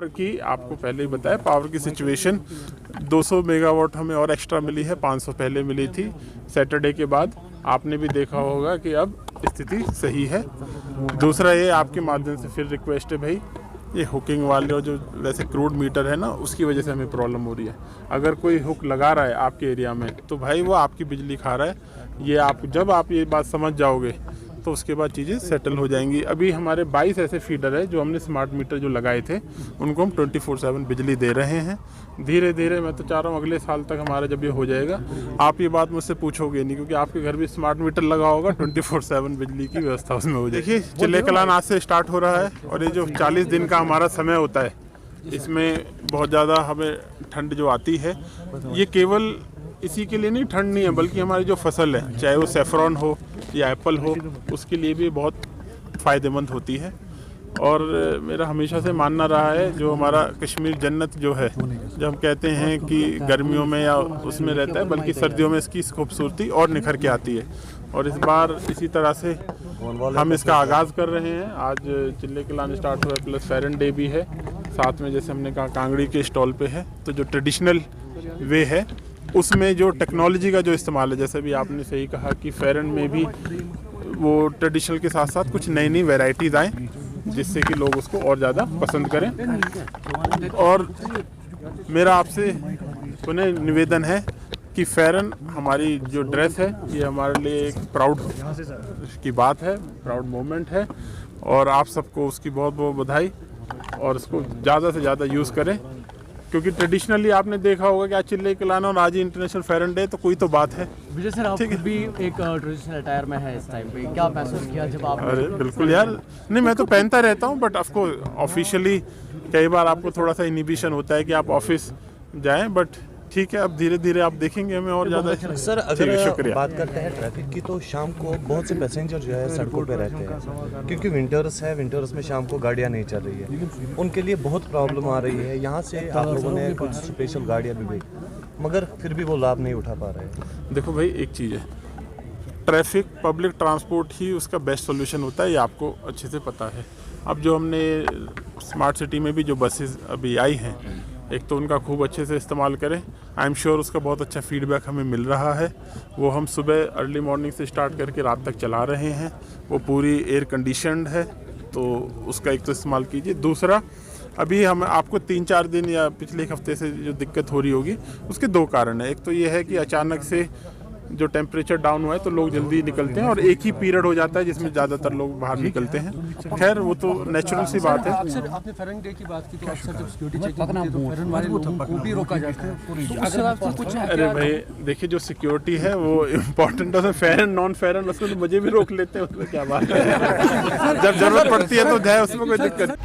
की आपको पहले ही बताया, पावर की सिचुएशन 200 मेगावाट हमें और एक्स्ट्रा मिली है, 500 पहले मिली थी सैटरडे के बाद। आपने भी देखा होगा कि अब स्थिति सही है। दूसरा ये आपके माध्यम से फिर रिक्वेस्ट है भाई, ये हुकिंग वाले और जो वैसे क्रूड मीटर है ना, उसकी वजह से हमें प्रॉब्लम हो रही है। अगर कोई हुक लगा रहा है आपके एरिया में तो भाई वो आपकी बिजली खा रहा है। ये आप जब आप ये बात समझ जाओगे तो उसके बाद चीज़ें सेटल हो जाएंगी। अभी हमारे 22 ऐसे फीडर है जो हमने स्मार्ट मीटर जो लगाए थे उनको हम 24/7 बिजली दे रहे हैं। धीरे धीरे मैं तो चाह रहा हूँ अगले साल तक हमारा जब ये हो जाएगा, आप ये बात मुझसे पूछोगे नहीं, क्योंकि आपके घर भी स्मार्ट मीटर लगा होगा, 24/7 बिजली की व्यवस्था उसमें हो जाएगी। देखिए चिल्ले कलान आज से स्टार्ट हो रहा है और ये जो 40 दिन का हमारा समय होता है, इसमें बहुत ज़्यादा हमें ठंड जो आती है, ये केवल इसी के लिए नहीं, ठंड नहीं है, बल्कि हमारी जो फसल है, चाहे वो सेफ्रॉन हो या एप्पल हो, उसके लिए भी बहुत फ़ायदेमंद होती है। और मेरा हमेशा से मानना रहा है, जो हमारा कश्मीर जन्नत जो है, जब हम कहते हैं कि गर्मियों में या उसमें रहता है, बल्कि सर्दियों में इसकी खूबसूरती और निखर के आती है। और इस बार इसी तरह से हम इसका आगाज़ कर रहे हैं। आज चिल्ले कलान स्टार्ट हुआ है, प्लस फेरन डे भी है साथ में, जैसे हमने कहा कांगड़ी के स्टॉल पे है। तो जो ट्रेडिशनल वे है उसमें जो टेक्नोलॉजी का जो इस्तेमाल है, जैसे भी आपने सही कहा कि फेरन में भी वो ट्रेडिशनल के साथ साथ कुछ नई नई वैरायटीज़ आएँ, जिससे कि लोग उसको और ज़्यादा पसंद करें। और मेरा आपसे पुनः निवेदन है कि फेरन हमारी जो ड्रेस है, ये हमारे लिए एक प्राउड की बात है, प्राउड मोमेंट है। और आप सबको उसकी बहुत बहुत बधाई, और इसको ज़्यादा से ज़्यादा यूज़ करें, क्योंकि ट्रेडिशनली आपने देखा होगा कि आज चिल्ले कलान और आज ही इंटरनेशनल फेरन डे, तो कोई तो बात है। विजय सर, आप भी एक ट्रेडिशनल अटायर में है इस टाइम पे, क्या महसूस किया जब आप? अरे बिल्कुल यार, नहीं मैं तो पहनता रहता हूँ, बट ऑफ कोर्स ऑफिशियली कई बार आपको थोड़ा सा इनहिबिशन होता है कि आप ऑफिस जाएं, बट ठीक है, अब धीरे धीरे आप देखेंगे हमें और ज़्यादा। सर अगर बात करते हैं ट्रैफिक की, तो शाम को बहुत से पैसेंजर जो है सड़कों पे रहते हैं, क्योंकि विंटर्स है, विंटर्स में शाम को गाड़ियां नहीं चल रही है, उनके लिए बहुत प्रॉब्लम आ रही है। यहाँ से आप लोगों ने कुछ स्पेशल गाड़ियाँ भी भेजी, मगर फिर भी वो लाभ नहीं उठा पा रहे हैं। देखो भाई, एक चीज़ है, ट्रैफिक पब्लिक ट्रांसपोर्ट ही उसका बेस्ट सोल्यूशन होता है, ये आपको अच्छे से पता है। अब जो हमने स्मार्ट सिटी में भी जो बसेस अभी आई हैं, एक तो उनका खूब अच्छे से इस्तेमाल करें। आई एम श्योर उसका बहुत अच्छा फीडबैक हमें मिल रहा है। वो हम सुबह अर्ली मॉर्निंग से स्टार्ट करके रात तक चला रहे हैं, वो पूरी एयर कंडीशनड है, तो उसका एक तो इस्तेमाल कीजिए। दूसरा, अभी हम आपको 3-4 दिन या पिछले एक हफ्ते से जो दिक्कत हो रही होगी, उसके 2 कारण है। एक तो ये है कि अचानक से जो टेम्परेचर डाउन हुआ है तो लोग जल्दी निकलते हैं, और एक ही पीरियड हो जाता है जिसमें ज़्यादातर लोग बाहर निकलते हैं। खैर वो तो नेचुरल सी बात है। अक्सर आपने फेरन डे की बात की, तो अक्सर जब सिक्योरिटी चेकिंग होती है तो फेरन वाले लोगों को भी रोका जाता है। अगर आपसे कुछ, अरे भाई देखिए, जो सिक्योरिटी है वो इम्पोर्टेंट है, फेरन नॉन फेरन उसमें तो मुझे भी रोक लेते हैं, उसमें क्या बात है। जब जरूरत पड़ती है तो जाए, उसमें कोई दिक्कत।